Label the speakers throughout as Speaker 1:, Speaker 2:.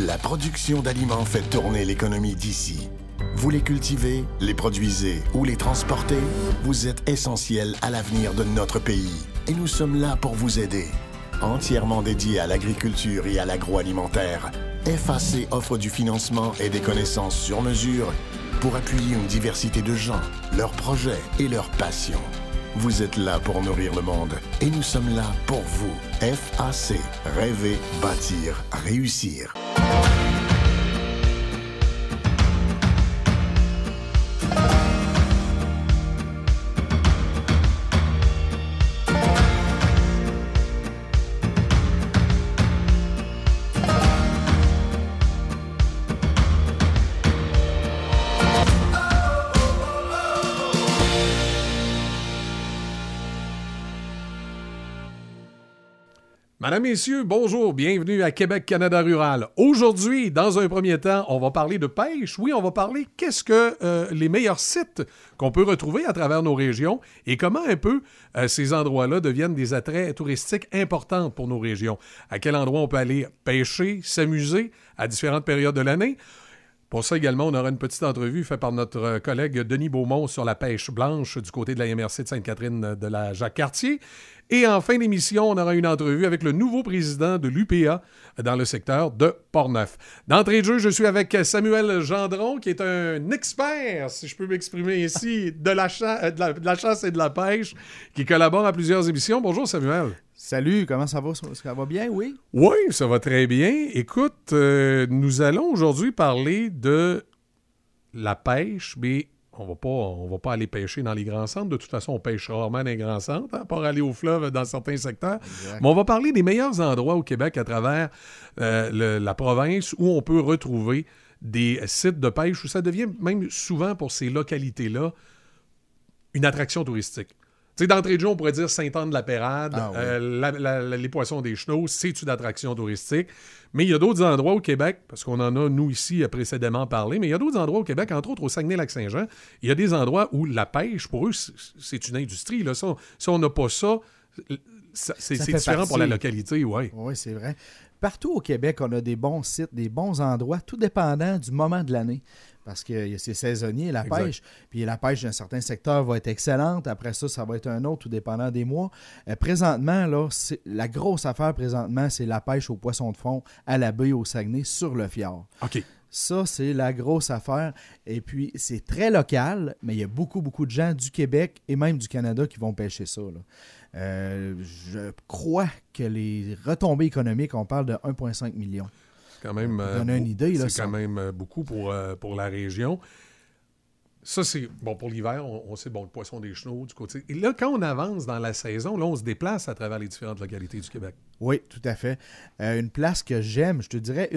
Speaker 1: La production d'aliments fait tourner l'économie d'ici. Vous les cultivez, les produisez ou les transportez, vous êtes essentiel à l'avenir de notre pays. Et nous sommes là pour vous aider. Entièrement dédié à l'agriculture et à l'agroalimentaire, FAC offre du financement et des connaissances sur mesure pour appuyer une diversité de gens, leurs projets et leurs passions. Vous êtes là pour nourrir le monde et nous sommes là pour vous. FAC, rêver, bâtir, réussir.
Speaker 2: Mesdames, Messieurs, bonjour, bienvenue à Québec Canada Rural. Aujourd'hui, dans un premier temps, on va parler de pêche. Oui, on va parler qu'est-ce que les meilleurs sites qu'on peut retrouver à travers nos régions et comment un peu ces endroits-là deviennent des attraits touristiques importants pour nos régions. À quel endroit on peut aller pêcher, s'amuser à différentes périodes de l'année. Pour ça également, on aura une petite entrevue faite par notre collègue Denis Beaumont sur la pêche blanche du côté de la MRC de Sainte-Catherine de la Jacques-Cartier. Et en fin d'émission, on aura une entrevue avec le nouveau président de l'UPA dans le secteur de Portneuf. D'entrée de jeu, je suis avec Samuel Gendron, qui est un expert, si je peux m'exprimer ici, de la chasse et de la pêche, qui collabore à plusieurs émissions. Bonjour Samuel.
Speaker 3: Salut, comment ça va? Ça va bien, oui?
Speaker 2: Oui, ça va très bien. Écoute, nous allons aujourd'hui parler de la pêche, mais on va pas aller pêcher dans les grands centres. De toute façon, on pêche rarement dans les grands centres, à part aller au fleuve dans certains secteurs. Exact. Mais on va parler des meilleurs endroits au Québec à travers la province où on peut retrouver des sites de pêche où ça devient même souvent pour ces localités-là une attraction touristique. Tu sais, d'entrée de jeu, on pourrait dire Sainte-Anne-de-la-Pérade, les poissons des Chenaux, c'est une attraction touristique. Mais il y a d'autres endroits au Québec, parce qu'on en a, nous, ici, précédemment parlé, mais il y a d'autres endroits au Québec, entre autres au Saguenay-Lac-Saint-Jean, il y a des endroits où la pêche, pour eux, c'est une industrie. Là. Si on n'a pas ça, c'est différent pour la localité, oui.
Speaker 3: Oui, c'est vrai. Partout au Québec, on a des bons sites, des bons endroits, tout dépendant du moment de l'année. Parce que c'est saisonnier, la pêche. Puis la pêche d'un certain secteur va être excellente. Après ça, ça va être un autre, tout dépendant des mois. Présentement, là, la grosse affaire présentement, c'est la pêche aux poissons de fond à la baie au Saguenay sur le fjord.
Speaker 2: OK.
Speaker 3: Ça, c'est la grosse affaire. Et puis, c'est très local, mais il y a beaucoup, beaucoup de gens du Québec et même du Canada qui vont pêcher ça, là. Je crois que les retombées économiques, on parle de 1,5 million.
Speaker 2: Quand même,
Speaker 3: donner une idée, là,
Speaker 2: c'est quand même beaucoup pour la région. Ça, c'est bon pour l'hiver, on sait, bon, le poisson des Chenaux du côté. Et là, quand on avance dans la saison, là, on se déplace à travers les différentes localités du Québec.
Speaker 3: Oui, tout à fait. Une place que j'aime, je te dirais,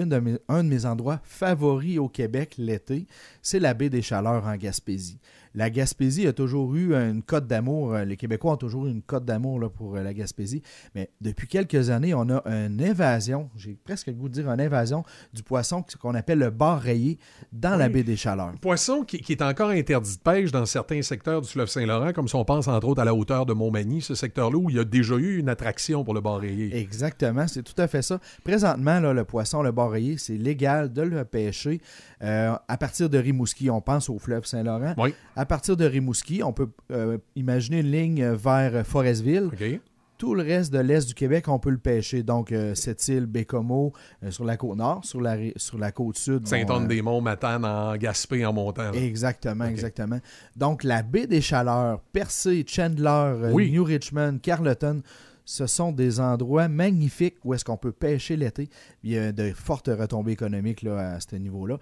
Speaker 3: un de mes endroits favoris au Québec l'été, c'est la baie des Chaleurs en Gaspésie. La Gaspésie a toujours eu une cote d'amour. Les Québécois ont toujours eu une cote d'amour là, pour la Gaspésie. Mais depuis quelques années, on a une invasion, j'ai presque le goût de dire une invasion, du poisson qu'on appelle le bar rayé dans la baie des Chaleurs.
Speaker 2: Poisson qui est encore interdit de pêche dans certains secteurs du fleuve Saint-Laurent, comme si on pense entre autres à la hauteur de Montmagny, ce secteur-là où il y a déjà eu une attraction pour le bar rayé.
Speaker 3: Exactement, c'est tout à fait ça. Présentement, là, le poisson, le bar rayé, c'est légal de le pêcher à partir de Rimouski. On pense au fleuve Saint-Laurent.
Speaker 2: Oui.
Speaker 3: À partir de Rimouski, on peut imaginer une ligne vers Forestville.
Speaker 2: OK.
Speaker 3: Tout le reste de l'est du Québec, on peut le pêcher. Donc, Sept-Îles, Bécomo, sur la côte nord, sur la côte sud.
Speaker 2: Saint-Anne-des-Monts, Matane, en Gaspé, en montant. Là.
Speaker 3: Exactement,
Speaker 2: okay.
Speaker 3: Exactement. Donc, la baie des Chaleurs, Percé, Chandler, New Richmond, Carleton, ce sont des endroits magnifiques où est-ce qu'on peut pêcher l'été. Il y a de fortes retombées économiques là, à ce niveau-là.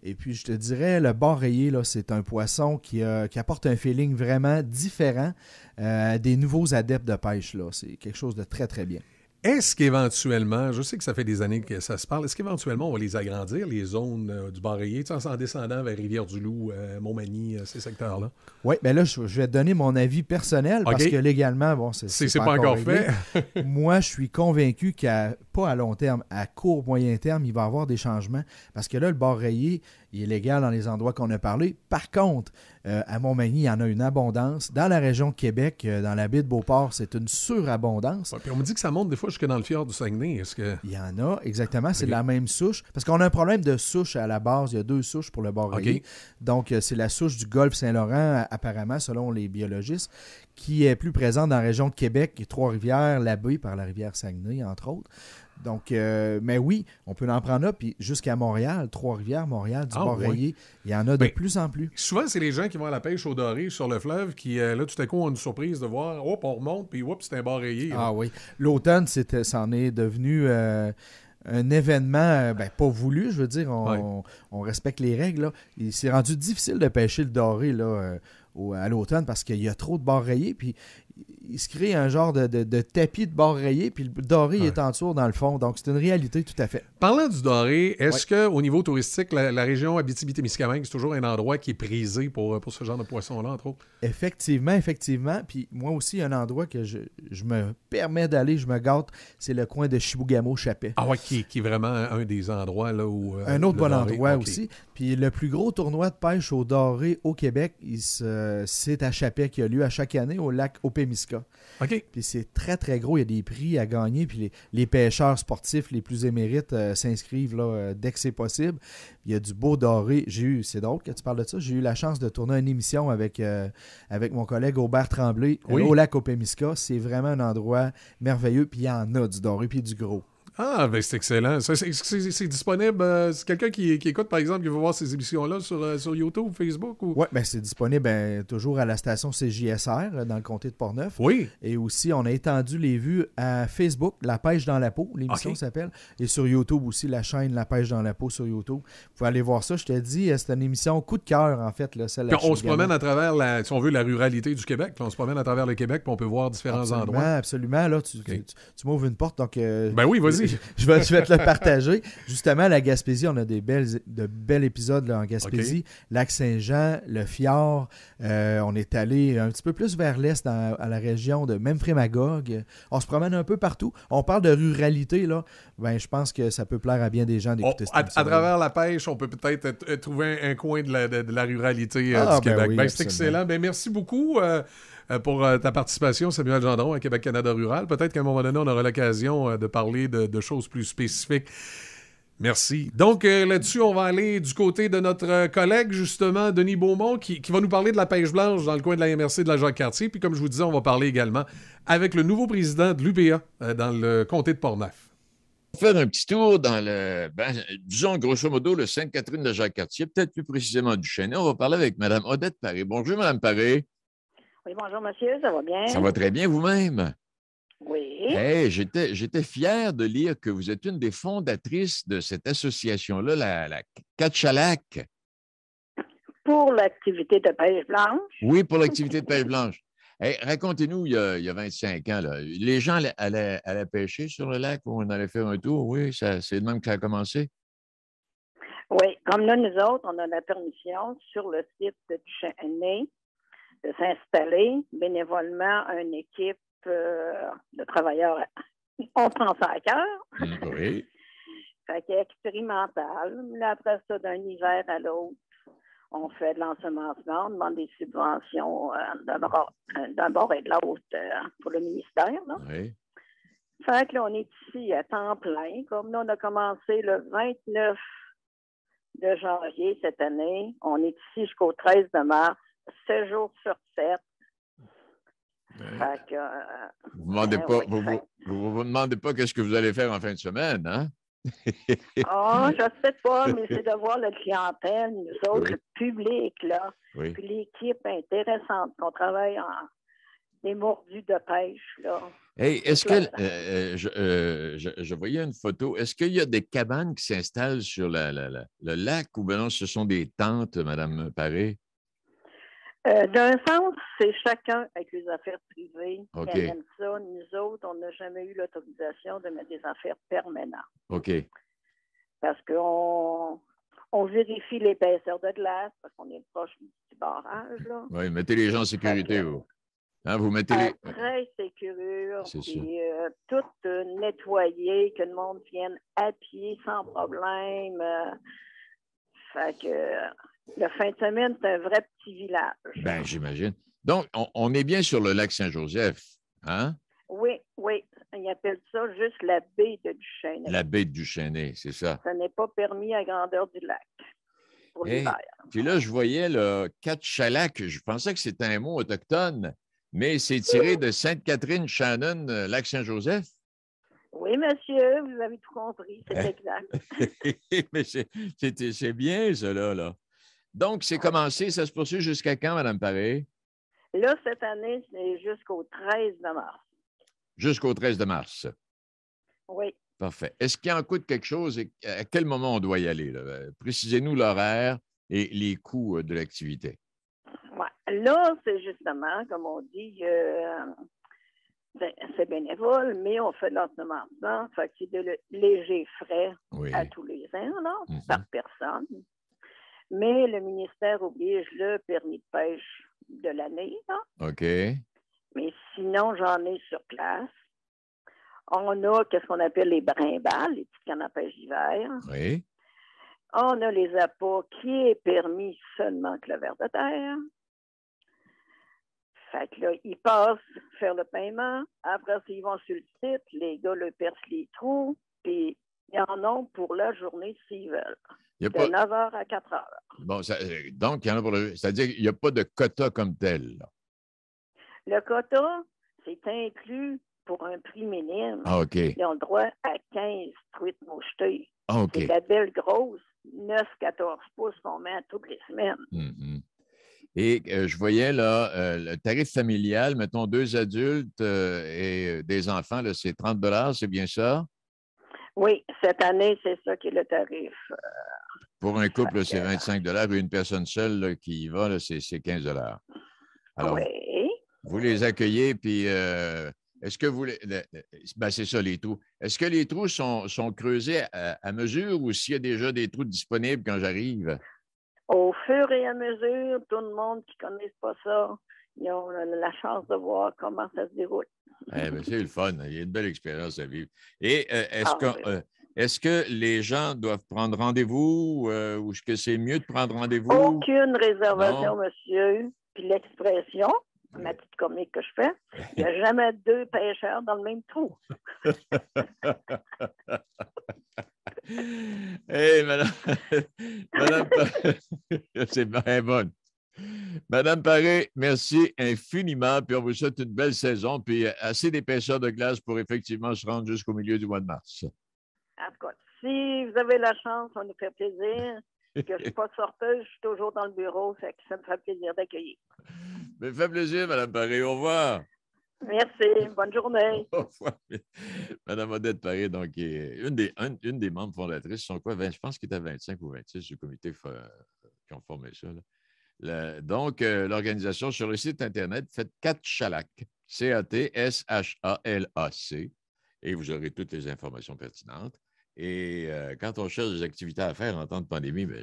Speaker 3: Et puis, je te dirais, le bar rayé, là, c'est un poisson qui apporte un feeling vraiment différent des nouveaux adeptes de pêche. Là. C'est quelque chose de très, très bien.
Speaker 2: Est-ce qu'éventuellement, je sais que ça fait des années que ça se parle, est-ce qu'éventuellement on va les agrandir, les zones du bar rayé, en descendant vers Rivière-du-Loup, Montmagny, ces secteurs-là? Oui,
Speaker 3: bien là, je vais te donner mon avis personnel parce que légalement, bon, c'est pas encore fait. Moi, je suis convaincu pas à long terme, à court, moyen terme, il va y avoir des changements parce que là, le bar rayé, il est légal dans les endroits qu'on a parlé. Par contre, à Montmagny, il y en a une abondance. Dans la région de Québec, dans la baie de Beauport, c'est une surabondance.
Speaker 2: Ouais, puis on me dit que ça monte des fois souches que dans le fjord du Saguenay. Est-ce que...
Speaker 3: Il y en a, exactement. C'est la même souche. Parce qu'on a un problème de souche à la base. Il y a 2 souches pour le bar rayé. Donc, c'est la souche du golfe Saint-Laurent, apparemment, selon les biologistes, qui est plus présente dans la région de Québec, Trois-Rivières, la baie par la rivière Saguenay, entre autres. Donc, mais oui, on peut en prendre là, puis jusqu'à Montréal, Trois-Rivières, Montréal, du bar rayé, il y en a de plus en plus.
Speaker 2: Souvent, c'est les gens qui vont à la pêche au doré sur le fleuve qui, là, tout à coup, ont une surprise de voir, hop, on remonte, puis hop, c'est un bar rayé.
Speaker 3: Ah oui. L'automne, c'en est devenu un événement, pas voulu, je veux dire, on respecte les règles. Là. Il s'est rendu difficile de pêcher le doré là, à l'automne parce qu'il y a trop de bars rayés, puis il se crée un genre de tapis de bord rayé, puis le doré est en dessous dans le fond. Donc, c'est une réalité tout à fait.
Speaker 2: Parlant du doré, est-ce qu'au niveau touristique, la région Abitibi-Témiscamingue, c'est toujours un endroit qui est prisé pour ce genre de poisson-là, entre autres?
Speaker 3: Effectivement. Puis moi aussi, un endroit que je me permets d'aller, je me gâte, c'est le coin de Chibougamau-Chapais.
Speaker 2: Ah ouais, qui est vraiment un des endroits là où...
Speaker 3: un autre bon endroit aussi. Puis le plus gros tournoi de pêche au doré au Québec, c'est à Chapais qui a lieu à chaque année au lac Opémisca.
Speaker 2: OK.
Speaker 3: Puis c'est très, très gros. Il y a des prix à gagner. Puis les pêcheurs sportifs les plus émérites s'inscrivent là, dès que c'est possible. Il y a du beau doré. C'est drôle que tu parles de ça. J'ai eu la chance de tourner une émission avec mon collègue Aubert Tremblay au lac Opémisca. C'est vraiment un endroit merveilleux. Puis il y en a du doré puis du gros.
Speaker 2: Ah, ben c'est excellent. C'est disponible. C'est quelqu'un qui écoute, par exemple, qui veut voir ces émissions-là sur YouTube, Facebook? Ou...
Speaker 3: Oui, c'est disponible toujours à la station CJSR dans le comté de Portneuf.
Speaker 2: Oui.
Speaker 3: Et aussi, on a étendu les vues à Facebook, La pêche dans la peau, l'émission s'appelle. Et sur YouTube aussi, la chaîne La pêche dans la peau sur YouTube. Vous pouvez aller voir ça. Je t'ai dit, c'est une émission coup de cœur, en fait. Là,
Speaker 2: on se promène à travers, si on veut, la ruralité du Québec. Là, on se promène à travers le Québec, puis on peut voir différents endroits.
Speaker 3: Absolument. Là, tu m'ouvres une porte. Donc,
Speaker 2: ben oui, vas-y.
Speaker 3: Je vais te le partager. Justement, la Gaspésie, on a de bels épisodes là, en Gaspésie. Lac-Saint-Jean, le fjord. On est allé un petit peu plus vers l'est, à la région de Memphremagog. On se promène un peu partout. On parle de ruralité. Là. Ben, je pense que ça peut plaire à bien des gens d'écouter ça.
Speaker 2: À travers la pêche, on peut peut-être trouver un coin de la ruralité du Québec.
Speaker 3: Oui,
Speaker 2: c'est excellent. Ben, merci beaucoup. Pour ta participation, Samuel Gendron, à Québec-Canada rural. Peut-être qu'à un moment donné, on aura l'occasion de parler de choses plus spécifiques. Merci. Donc, là-dessus, on va aller du côté de notre collègue, justement, Denis Beaumont, qui va nous parler de la pêche blanche dans le coin de la MRC de la Jacques-Cartier. Puis, comme je vous disais, on va parler également avec le nouveau président de l'UPA dans le comté de Portneuf.
Speaker 4: Faire un petit tour dans disons grosso modo, le Sainte-Catherine de Jacques-Cartier, peut-être plus précisément du Chêne. On va parler avec Mme Odette Paré. Bonjour, Mme Paré.
Speaker 5: Oui, bonjour, monsieur, ça va bien?
Speaker 4: Ça va très bien vous-même?
Speaker 5: Oui.
Speaker 4: Hey, j'étais fier de lire que vous êtes une des fondatrices de cette association-là, la Catchalac.
Speaker 5: Pour l'activité de pêche blanche?
Speaker 4: Oui, pour l'activité de pêche blanche. Hey, racontez-nous, il y a 25 ans, là, les gens allaient pêcher sur le lac où on allait faire un tour. Oui, c'est de même que ça a commencé?
Speaker 5: Oui, comme là, nous autres, on a la permission sur le site de Chêne de s'installer bénévolement une équipe de travailleurs, on prend ça à cœur.
Speaker 4: Oui.
Speaker 5: Fait qu'elle est expérimentale. Là, après ça, d'un hiver à l'autre, on fait de l'ensemencement, on demande des subventions d'un bord et de l'autre pour le ministère. Là.
Speaker 4: Oui.
Speaker 5: Fait que là, on est ici à temps plein. Comme là, on a commencé le 29 de janvier cette année. On est ici jusqu'au 13 de mars. 7 jours sur 7. Fait que,
Speaker 4: vous ne vous demandez pas qu'est-ce que vous allez faire en fin de semaine, hein?
Speaker 5: Je ne sais pas, mais c'est de voir la clientèle, nous autres, le public, là.
Speaker 4: Oui.
Speaker 5: Puis l'équipe intéressante, qu'on travaille en des mordus de pêche, là.
Speaker 4: Hey, est-ce que je voyais une photo, est-ce qu'il y a des cabanes qui s'installent sur le lac ou bien non, ce sont des tentes, Mme Paré?
Speaker 5: D'un sens, c'est chacun avec les affaires privées.
Speaker 4: OK.
Speaker 5: Qui aiment ça. Nous autres, on n'a jamais eu l'autorisation de mettre des affaires permanentes.
Speaker 4: OK.
Speaker 5: Parce qu'on vérifie l'épaisseur de glace, parce qu'on est proche du petit barrage. Là.
Speaker 4: Oui, mettez les gens en sécurité, vous. Hein, vous mettez les...
Speaker 5: Très sécure,
Speaker 4: puis
Speaker 5: tout nettoyé, que le monde vienne à pied sans problème. Fait que... Le fin de semaine, c'est un vrai petit village.
Speaker 4: Ben, j'imagine. Donc, on est bien sur le lac Saint-Joseph, hein?
Speaker 5: Oui. Ils appellent ça juste la baie de Duchesnay.
Speaker 4: La baie de Duchesnay, c'est ça.
Speaker 5: Ça n'est pas permis à grandeur du lac pour l'hiver.
Speaker 4: Puis là, je voyais le Catchalac. Je pensais que c'était un mot autochtone, mais c'est tiré de Sainte-Catherine-Shannon, Lac-Saint-Joseph.
Speaker 5: Oui, monsieur, vous avez tout compris, c'est exact.
Speaker 4: Mais c'est bien, ça, là. Donc, c'est commencé, ça se poursuit jusqu'à quand, Mme Paré?
Speaker 5: Là, cette année, c'est jusqu'au 13 de mars.
Speaker 4: Jusqu'au 13 de mars.
Speaker 5: Oui.
Speaker 4: Parfait. Est-ce qu'il en coûte quelque chose et à quel moment on doit y aller? Là? Précisez-nous l'horaire et les coûts de l'activité.
Speaker 5: Ouais. Là, c'est justement, comme on dit, c'est bénévole, mais on fait lentement dedans. Fait que c'est de légers frais à tous les ans, là, par personne. Mais le ministère oblige le permis de pêche de l'année, là.
Speaker 4: OK.
Speaker 5: Mais sinon, j'en ai sur place. On a ce qu'on appelle les brimbales, les petites cannes à pêche d'hiver.
Speaker 4: Oui.
Speaker 5: On a les appâts qui est permis seulement avec le ver de terre. Fait que là, ils passent faire le paiement. Après, ils vont sur le site. Les gars le percent les trous. Puis, ils en ont pour la journée s'ils veulent. De 9h à 4h.
Speaker 4: Bon, donc, il y en a pour c'est-à-dire qu'il n'y a pas de quota comme tel. Là.
Speaker 5: Le quota, c'est inclus pour un prix minime.
Speaker 4: Ah, OK.
Speaker 5: Ils ont le droit à 15 truites mouchetées.
Speaker 4: Ah, OK.
Speaker 5: C'est la belle grosse, 9-14 pouces qu'on met toutes les semaines.
Speaker 4: Mm-hmm. Et je voyais là, le tarif familial, mettons 2 adultes et des enfants, là, c'est 30 $, c'est bien ça?
Speaker 5: Oui, cette année, c'est ça qui est le tarif.
Speaker 4: Pour un couple, c'est 25 $ et une personne seule là, qui y va, là, c'est 15 $. Alors,
Speaker 5: oui.
Speaker 4: Vous les accueillez, puis est-ce que vous... Ben, c'est ça, les trous. Est-ce que les trous sont creusés à mesure ou s'il y a déjà des trous disponibles quand j'arrive?
Speaker 5: Au fur et à mesure, tout le monde qui ne connaît pas ça, ils ont la chance de voir comment ça se déroule.
Speaker 4: Eh bien, c'est le fun. Il y a une belle expérience à vivre. Et est-ce que les gens doivent prendre rendez-vous ou est-ce que c'est mieux de prendre rendez-vous?
Speaker 5: Aucune réservation, monsieur. Puis l'expression, ma petite comique que je fais, il n'y a jamais 2 pêcheurs dans le même trou.
Speaker 4: Hey, madame c'est bien bonne. Madame Paré, merci infiniment, puis on vous souhaite une belle saison, puis assez d'épaisseur de glace pour effectivement se rendre jusqu'au milieu du mois de mars.
Speaker 5: En tout cas, si vous avez la chance, ça nous fait plaisir. Que je ne suis pas sorteuse, je suis toujours dans le bureau, fait que ça me fait plaisir d'accueillir.
Speaker 4: Ça me fait plaisir, Madame Paré. Au revoir.
Speaker 5: Merci. Bonne journée.
Speaker 4: Au revoir. Madame Odette Paré, donc, une des membres fondatrices, sont quoi? Je pense qu'il était 25 ou 26 du comité qui ont formé ça. Là. Donc, l'organisation sur le site Internet, faites Catchalac, C-A-T-S-H-A-L-A-C, et vous aurez toutes les informations pertinentes. Et quand on cherche des activités à faire en temps de pandémie, bien,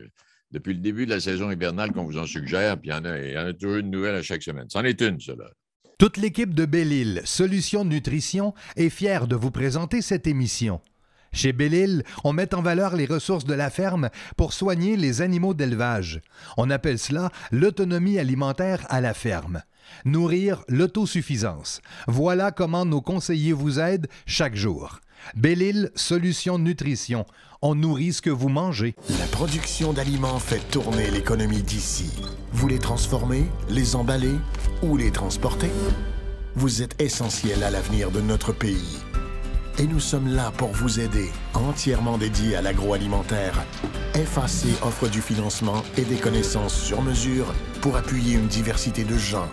Speaker 4: depuis le début de la saison hivernale qu'on vous en suggère, puis il y en a toujours une nouvelle à chaque semaine. C'en est une, cela.
Speaker 6: Toute l'équipe de Belle-Île Solutions Nutrition est fière de vous présenter cette émission. Chez Belle-Île, on met en valeur les ressources de la ferme pour soigner les animaux d'élevage. On appelle cela l'autonomie alimentaire à la ferme. Nourrir l'autosuffisance. Voilà comment nos conseillers vous aident chaque jour. Belle-Île Solutions Nutrition. On nourrit ce que vous mangez.
Speaker 1: La production d'aliments fait tourner l'économie d'ici. Vous les transformez, les emballez ou les transportez? Vous êtes essentiel à l'avenir de notre pays. Et nous sommes là pour vous aider, entièrement dédiés à l'agroalimentaire. FAC offre du financement et des connaissances sur mesure pour appuyer une diversité de gens,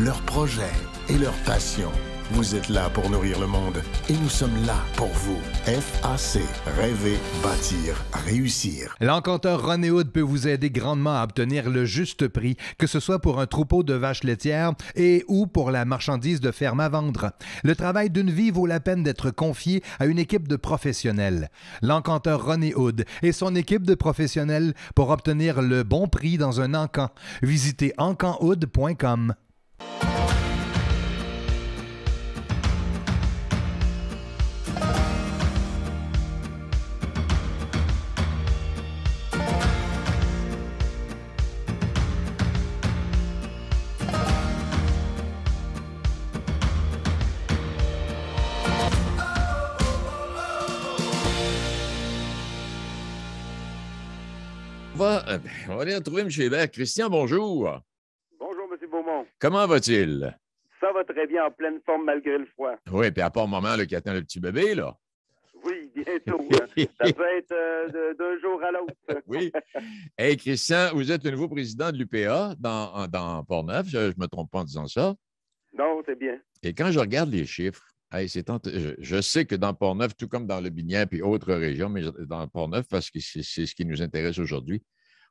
Speaker 1: leurs projets et leurs passions. Vous êtes là pour nourrir le monde et nous sommes là pour vous. FAC, rêver, bâtir, réussir.
Speaker 6: L'encanteur René Hood peut vous aider grandement à obtenir le juste prix, que ce soit pour un troupeau de vaches laitières et ou pour la marchandise de ferme à vendre. Le travail d'une vie vaut la peine d'être confié à une équipe de professionnels. L'encanteur René Hood et son équipe de professionnels pour obtenir le bon prix dans un encan. Visitez encanhood.com.
Speaker 4: On va aller retrouver M. Hébert. Christian, bonjour.
Speaker 7: Bonjour, M. Beaumont.
Speaker 4: Comment va-t-il?
Speaker 7: Ça va très bien, en pleine forme malgré le froid.
Speaker 4: Oui, puis à part le moment là, qui attend le petit bébé, là.
Speaker 7: Oui, bientôt. Ça peut être d'un jour à l'autre.
Speaker 4: Oui. Hey, Christian, vous êtes le nouveau président de l'UPA dans Portneuf. Je ne me trompe pas en disant ça.
Speaker 7: Non, c'est bien.
Speaker 4: Et quand je regarde les chiffres, hey, je sais que dans Portneuf, tout comme dans le Binière et autres régions, mais dans Portneuf, parce que c'est ce qui nous intéresse aujourd'hui,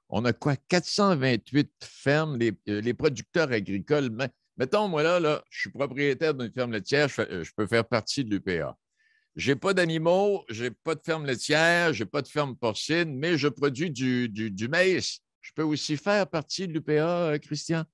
Speaker 4: on a quoi? 428 fermes, les producteurs agricoles. Mettons, moi, là, je suis propriétaire d'une ferme laitière, je peux faire partie de l'UPA. Je n'ai pas d'animaux, je n'ai pas de ferme laitière, je n'ai pas de ferme porcine, mais je produis du maïs. Je peux aussi faire partie de l'UPA, Christian?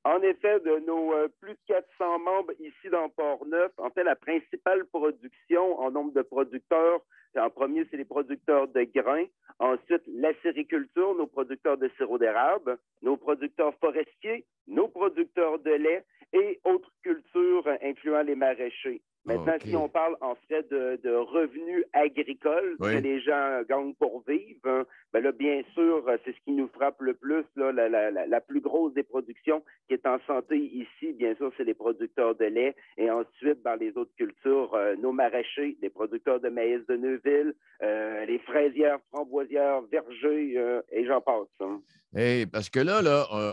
Speaker 7: En effet, de nos plus de 400 membres ici dans Portneuf, en fait, la principale production en nombre de producteurs, en premier, c'est les producteurs de grains. Ensuite, l'acériculture, nos producteurs de sirop d'érable, nos producteurs forestiers, nos producteurs de lait et autres cultures incluant les maraîchers. Maintenant, si on parle en fait de revenus agricoles que les gens gagnent pour vivre, ben là, bien sûr, c'est ce qui nous frappe le plus, là, la plus grosse des productions qui est en santé ici, bien sûr, c'est les producteurs de lait. Et ensuite, dans les autres cultures, nos maraîchers, les producteurs de maïs de Neuville, les fraisières, framboisières, vergers, et j'en passe. Hein.
Speaker 4: Hey, parce que là,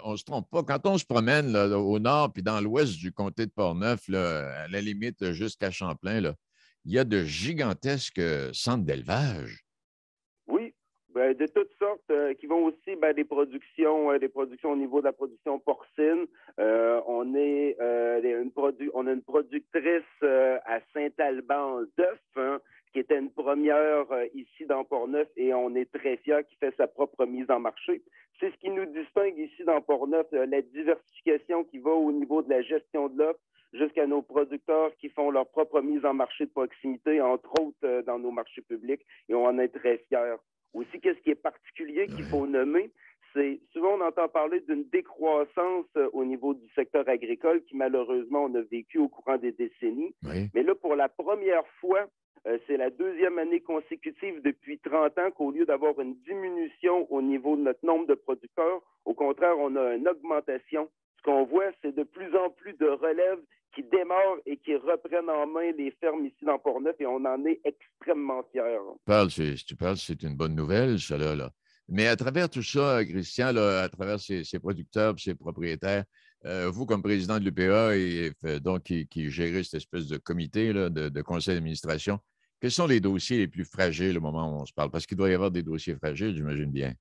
Speaker 4: on ne se trompe pas. Quand on se promène là, au nord puis dans l'ouest du comté de Portneuf, là, à la limite jusqu'à Champlain, là, il y a de gigantesques centres d'élevage.
Speaker 7: Oui, de toutes sortes, qui vont aussi des productions au niveau de la production porcine. On a une productrice à Saint-Alban d'œufs, hein, qui était une première ici dans Portneuf, et on est très fiers qui fait sa propre mise en marché. C'est ce qui nous distingue ici dans Portneuf, la diversification qui va au niveau de la gestion de l'offre jusqu'à nos producteurs qui font leur propre mise en marché de proximité, entre autres dans nos marchés publics, et on en est très fiers. Aussi, qu'est-ce qui est particulier qu'il faut nommer, c'est souvent on entend parler d'une décroissance au niveau du secteur agricole qui malheureusement on a vécu au courant des décennies.
Speaker 4: Oui.
Speaker 7: Mais là, pour la première fois, c'est la deuxième année consécutive depuis 30 ans qu'au lieu d'avoir une diminution au niveau de notre nombre de producteurs, au contraire, on a une augmentation. Ce qu'on voit, c'est de plus en plus de relèves qui démarrent et qui reprennent en main les fermes ici dans Portneuf, et on en est extrêmement fiers.
Speaker 4: Tu parles, c'est une bonne nouvelle, ça, là. Mais à travers tout ça, Christian, là, à travers ces producteurs et ces propriétaires, vous, comme président de l'UPA et donc qui gérez cette espèce de comité là, de conseil d'administration, quels sont les dossiers les plus fragiles au moment où on se parle? Parce qu'il doit y avoir des dossiers fragiles, j'imagine bien.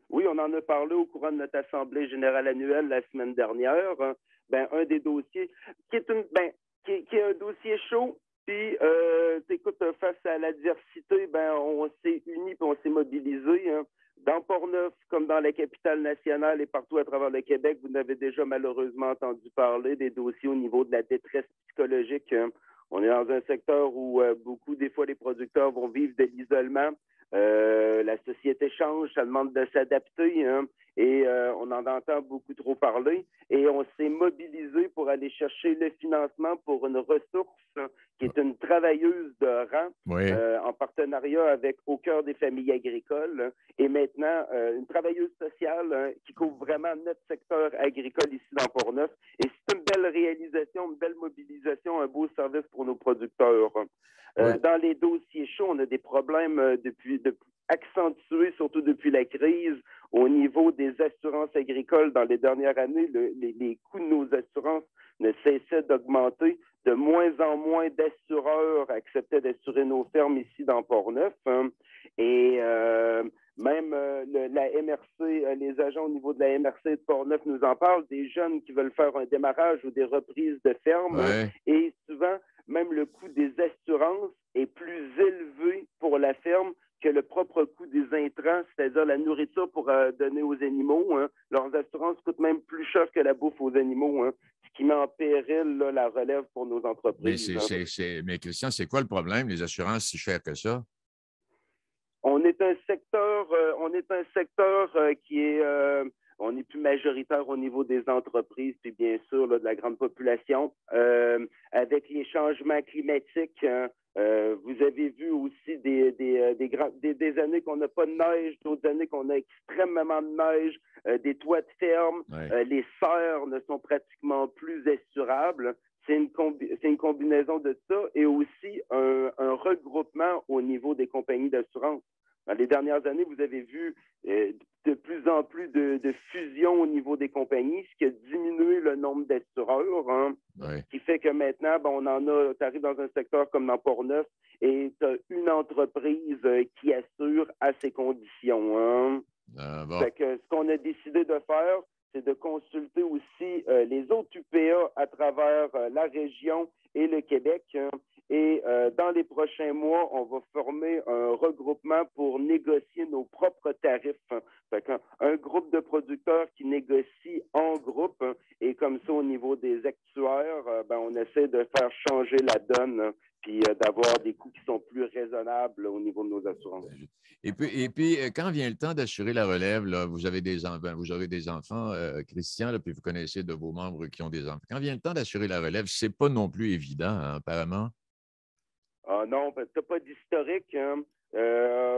Speaker 7: Oui, on en a parlé au courant de notre assemblée générale annuelle la semaine dernière. Un des dossiers qui est un dossier chaud. Puis, écoute, face à l'adversité, on s'est unis et on s'est mobilisés. Hein. Dans Portneuf, comme dans la capitale nationale et partout à travers le Québec, vous n'avez déjà malheureusement entendu parler des dossiers au niveau de la détresse psychologique. Hein. On est dans un secteur où beaucoup, des fois, les producteurs vont vivre de l'isolement. La société change, ça demande de s'adapter, hein, et on en entend beaucoup trop parler. Et on s'est mobilisé pour aller chercher le financement pour une ressource qui est une travailleuse de rang, en partenariat avec Au cœur des familles agricoles. Et maintenant, une travailleuse sociale qui couvre vraiment notre secteur agricole ici dans Portneuf. Et c'est une belle réalisation, une belle mobilisation, un beau service pour nos producteurs. Dans les dossiers chauds, on a des problèmes accentués, surtout depuis la crise, au niveau des assurances agricoles. Dans les dernières années, les coûts de nos assurances ne cessaient d'augmenter. De moins en moins d'assureurs acceptaient d'assurer nos fermes ici dans Portneuf. Hein. Et même la MRC, les agents au niveau de la MRC de Portneuf nous en parlent, des jeunes qui veulent faire un démarrage ou des reprises de ferme. Hein, et souvent, même le coût des assurances est plus élevé pour la ferme que le propre coût des intrants, c'est-à-dire la nourriture pour donner aux animaux. Hein. Leurs assurances coûtent même plus cher que la bouffe aux animaux, hein, ce qui met en péril là, la relève pour nos entreprises.
Speaker 4: Mais Christian, c'est quoi le problème, les assurances si chères que ça?
Speaker 7: On est un secteur qui est on n'est plus majoritaire au niveau des entreprises, puis bien sûr là, de la grande population. Avec les changements climatiques, hein, vous avez vu aussi des années qu'on n'a pas de neige, d'autres années qu'on a extrêmement de neige, des toits de ferme, les serres ne sont pratiquement plus assurables. C'est une combinaison de ça et aussi un regroupement au niveau des compagnies d'assurance. Dans les dernières années, vous avez vu de plus en plus de fusions au niveau des compagnies, ce qui a diminué le nombre d'assureurs, hein, qui fait que maintenant, on en a, tu arrives dans un secteur comme dans Portneuf et tu as une entreprise qui assure à ces conditions. Hein.
Speaker 4: Bon.
Speaker 7: Fait que ce qu'on a décidé de faire, c'est de consulter aussi les autres UPA à travers la région et le Québec. Hein. Et dans les prochains mois, on va former un regroupement pour négocier nos propres tarifs. Hein. Fait un groupe de producteurs qui négocie en groupe. Hein, et comme ça, au niveau des actuaires, on essaie de faire changer la donne. Hein, puis d'avoir des coûts qui sont plus raisonnables au niveau de nos assurances.
Speaker 4: Et puis quand vient le temps d'assurer la relève, là, vous aurez des enfants, Christian, là, puis vous connaissez de vos membres qui ont des enfants. Quand vient le temps d'assurer la relève, c'est pas non plus évident, hein, apparemment.
Speaker 7: Ah non, tu n'as pas d'historique, hein,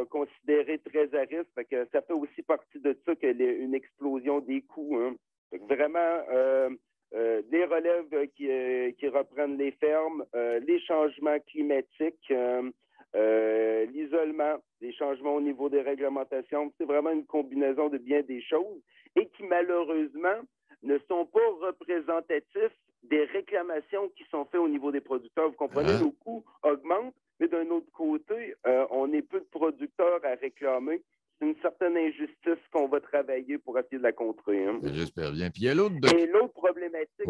Speaker 7: considéré très à risque. Fait que ça fait aussi partie de ça qu'il y a une explosion des coûts. Hein. Fait que vraiment, les relèves qui reprennent les fermes, les changements climatiques, l'isolement, les changements au niveau des réglementations. C'est vraiment une combinaison de bien des choses et qui, malheureusement, ne sont pas représentatifs des réclamations qui sont faites au niveau des producteurs. Vous comprenez, nos coûts augmentent, mais d'un autre côté, on est peu de producteurs à réclamer. C'est une certaine injustice qu'on va travailler pour essayer de la contrer. Hein.
Speaker 4: J'espère bien. Puis il y a l'autre...
Speaker 7: Et l'autre problématique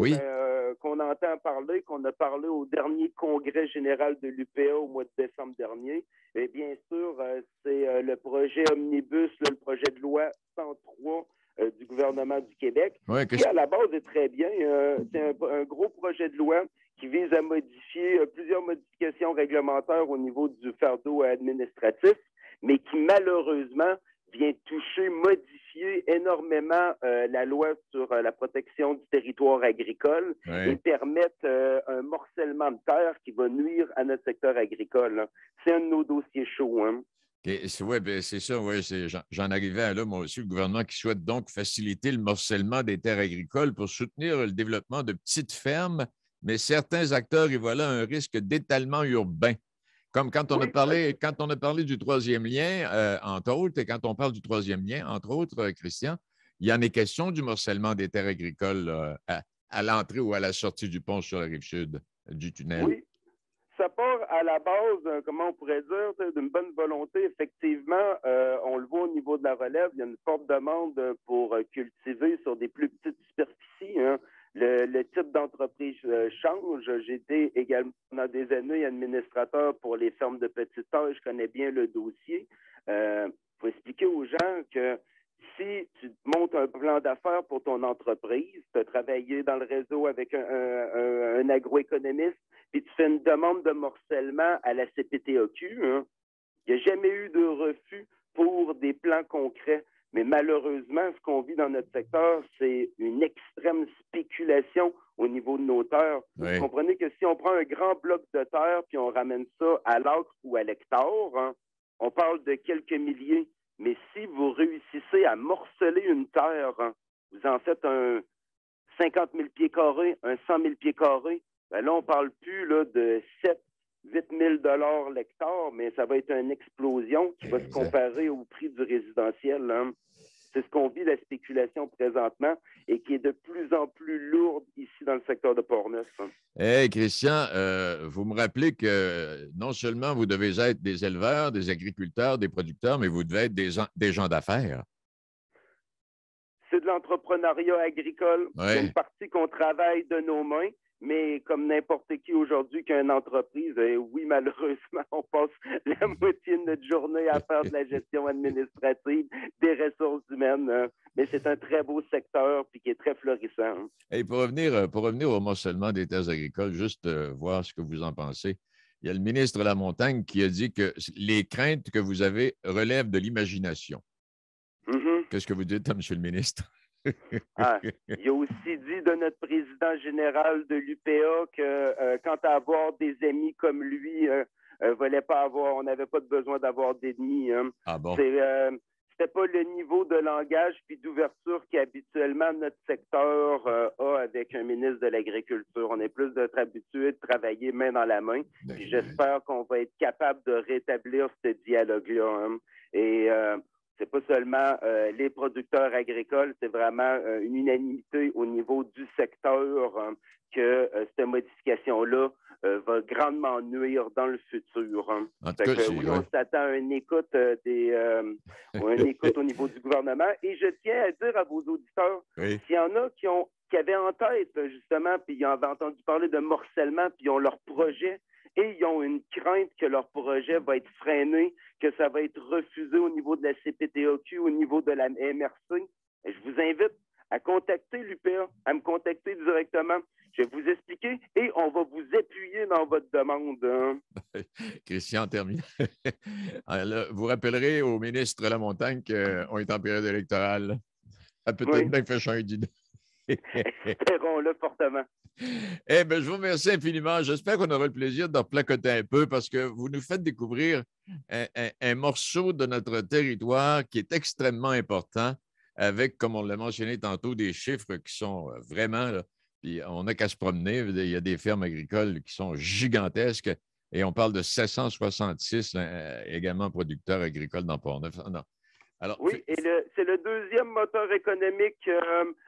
Speaker 7: qu'on entend parler, qu'on a parlé au dernier congrès général de l'UPA au mois de décembre dernier, et bien sûr, c'est le projet Omnibus, le projet de loi 103 du gouvernement du Québec, qui à la base est très bien. C'est un gros projet de loi qui vise à modifier plusieurs modifications réglementaires au niveau du fardeau administratif, mais qui malheureusement vient toucher, modifier énormément la loi sur la protection du territoire agricole et permettre un morcellement de terre qui va nuire à notre secteur agricole. Hein. C'est un de nos dossiers chauds. Hein.
Speaker 4: Oui, bien, c'est ça, oui. J'en arrivais à là, moi aussi, le gouvernement qui souhaite donc faciliter le morcellement des terres agricoles pour soutenir le développement de petites fermes, mais certains acteurs y voient là un risque d'étalement urbain. Comme quand on a parlé du troisième lien, entre autres, et quand on parle du troisième lien, entre autres, Christian, il y en est question du morcellement des terres agricoles à l'entrée ou à la sortie du pont sur la rive sud du tunnel.
Speaker 7: Oui. Ça part à la base, comment on pourrait dire, d'une bonne volonté. Effectivement, on le voit au niveau de la relève, il y a une forte demande pour cultiver sur des plus petites superficies. Hein. Le type d'entreprise change. J'ai été également pendant des années administrateur pour les fermes de petite taille. Je connais bien le dossier. Il faut expliquer aux gens que si tu montes un plan d'affaires pour ton entreprise, tu as travaillé dans le réseau avec un agroéconomiste, puis tu fais une demande de morcellement à la CPTAQ, hein, il n'y a jamais eu de refus pour des plans concrets. Mais malheureusement, ce qu'on vit dans notre secteur, c'est une extrême spéculation au niveau de nos terres. Vous comprenez que si on prend un grand bloc de terre puis on ramène ça à l'acre ou à l'hectare, hein, on parle de quelques milliers. Mais si vous réussissez à morceler une terre, hein, vous en faites un 50 000 pieds carrés, un 100 000 pieds carrés, ben là, on ne parle plus là, de 7 8 000 l'hectare, mais ça va être une explosion qui va se comparer au prix du résidentiel. Hein. C'est ce qu'on vit, la spéculation présentement, et qui est de plus en plus lourde ici dans le secteur de Portneuf. Hein.
Speaker 4: Hey, Christian, vous me rappelez que non seulement vous devez être des éleveurs, des agriculteurs, des producteurs, mais vous devez être des gens d'affaires.
Speaker 7: C'est de l'entrepreneuriat agricole. C'est une partie qu'on travaille de nos mains. Mais comme n'importe qui aujourd'hui qui a une entreprise, oui, malheureusement, on passe la moitié de notre journée à faire de la gestion administrative, des ressources humaines. Mais c'est un très beau secteur puis qui est très florissant.
Speaker 4: Et pour revenir au morcellement des terres agricoles, juste voir ce que vous en pensez. Il y a le ministre Lamontagne qui a dit que les craintes que vous avez relèvent de l'imagination.
Speaker 7: Mm-hmm.
Speaker 4: Qu'est-ce que vous dites, M. le ministre?
Speaker 7: Il a aussi dit de notre président général de l'UPA que quant à avoir des amis comme lui, on n'avait pas besoin d'avoir d'ennemis. Hein.
Speaker 4: Ah bon?
Speaker 7: C'était pas le niveau de langage puis d'ouverture qu'habituellement notre secteur a avec un ministre de l'Agriculture. On est plus habitué de travailler main dans la main. Puis j'espère qu'on va être capable de rétablir ce dialogue-là. Hein. Et c'est pas seulement les producteurs agricoles, c'est vraiment une unanimité au niveau du secteur hein, que cette modification-là va grandement nuire dans le futur. Hein.
Speaker 4: En tout cas,
Speaker 7: on s'attend à une écoute une écoute au niveau du gouvernement. Et je tiens à dire à vos auditeurs, s'il y en a qui avaient en tête, justement, puis ils avaient entendu parler de morcellement, puis ils ont leur projet, et ils ont une crainte que leur projet va être freiné, que ça va être refusé au niveau de la CPTAQ, au niveau de la MRC. Et je vous invite à contacter l'UPA, à me contacter directement. Je vais vous expliquer et on va vous appuyer dans votre demande. Hein.
Speaker 4: Christian termine. Vous rappellerez au ministre Lamontagne qu'on est en période électorale. Peut-être bien que fait changer d'idée.
Speaker 7: Espérons-le fortement.
Speaker 4: Eh bien, je vous remercie infiniment. J'espère qu'on aura le plaisir de replacoter un peu parce que vous nous faites découvrir un morceau de notre territoire qui est extrêmement important avec, comme on l'a mentionné tantôt, des chiffres qui sont vraiment... Là, puis on n'a qu'à se promener. Il y a des fermes agricoles qui sont gigantesques et on parle de 766 également producteurs agricoles dans Port-Neuf. Non. Alors,
Speaker 7: oui, et c'est le deuxième moteur économique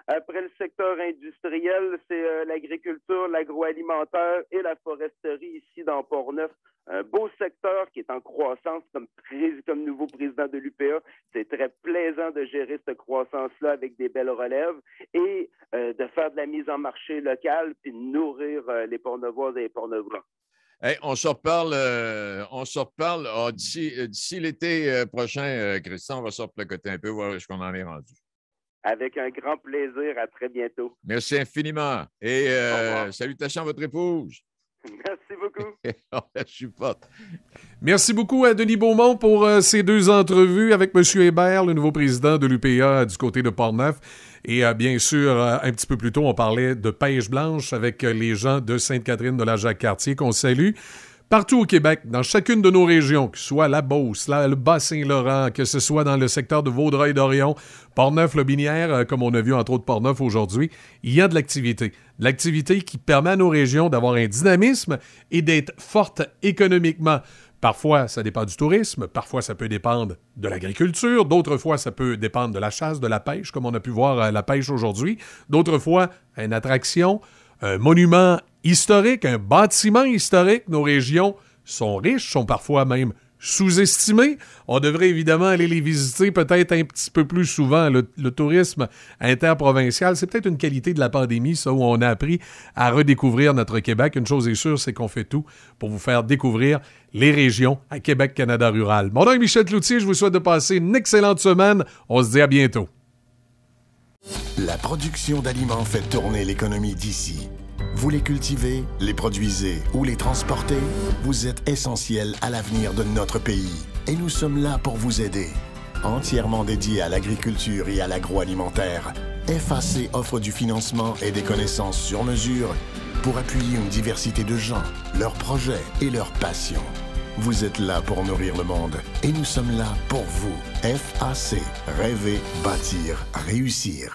Speaker 7: après le secteur industriel, c'est l'agriculture, l'agroalimentaire et la foresterie ici dans Port-Neuf. Un beau secteur qui est en croissance comme nouveau président de l'UPA. C'est très plaisant de gérer cette croissance-là avec des belles relèves et de faire de la mise en marché locale puis de nourrir les Port-Neuvoises et les Port-Neuvois.
Speaker 4: Hey, on se reparle d'ici l'été prochain, Christian, on va se replacoter un peu, voir où qu'on en est rendu.
Speaker 7: Avec un grand plaisir, à très bientôt.
Speaker 4: Merci infiniment. Et salutations à votre épouse.
Speaker 7: Merci beaucoup.
Speaker 4: Je suis pote.
Speaker 2: Merci beaucoup à Denis Beaumont pour ces deux entrevues avec M. Hébert, le nouveau président de l'UPA du côté de Port-Neuf. Et bien sûr, un petit peu plus tôt, on parlait de pêche blanche avec les gens de Sainte-Catherine de la Jacques-Cartier qu'on salue. Partout au Québec, dans chacune de nos régions, que ce soit la Beauce, le Bas-Saint-Laurent, que ce soit dans le secteur de Vaudreuil-Dorion, Port-Neuf-Lobinière, comme on a vu entre autres Port-Neuf aujourd'hui, il y a de l'activité. De l'activité qui permet à nos régions d'avoir un dynamisme et d'être fortes économiquement. Parfois, ça dépend du tourisme, parfois ça peut dépendre de l'agriculture, d'autres fois ça peut dépendre de la chasse, de la pêche, comme on a pu voir la pêche aujourd'hui, d'autres fois une attraction, un monument historique, un bâtiment historique. Nos régions sont riches, sont parfois même sous-estimées. On devrait évidemment aller les visiter peut-être un petit peu plus souvent. Le tourisme interprovincial, c'est peut-être une qualité de la pandémie, ça, où on a appris à redécouvrir notre Québec. Une chose est sûre, c'est qu'on fait tout pour vous faire découvrir les régions à Québec, Canada rural. Mon nom est Michel Cloutier, je vous souhaite de passer une excellente semaine. On se dit à bientôt.
Speaker 1: La production d'aliments fait tourner l'économie d'ici. Vous les cultivez, les produisez ou les transportez, vous êtes essentiel à l'avenir de notre pays. Et nous sommes là pour vous aider. Entièrement dédié à l'agriculture et à l'agroalimentaire, FAC offre du financement et des connaissances sur mesure pour appuyer une diversité de gens, leurs projets et leurs passions. Vous êtes là pour nourrir le monde et nous sommes là pour vous. FAC, rêver, bâtir, réussir.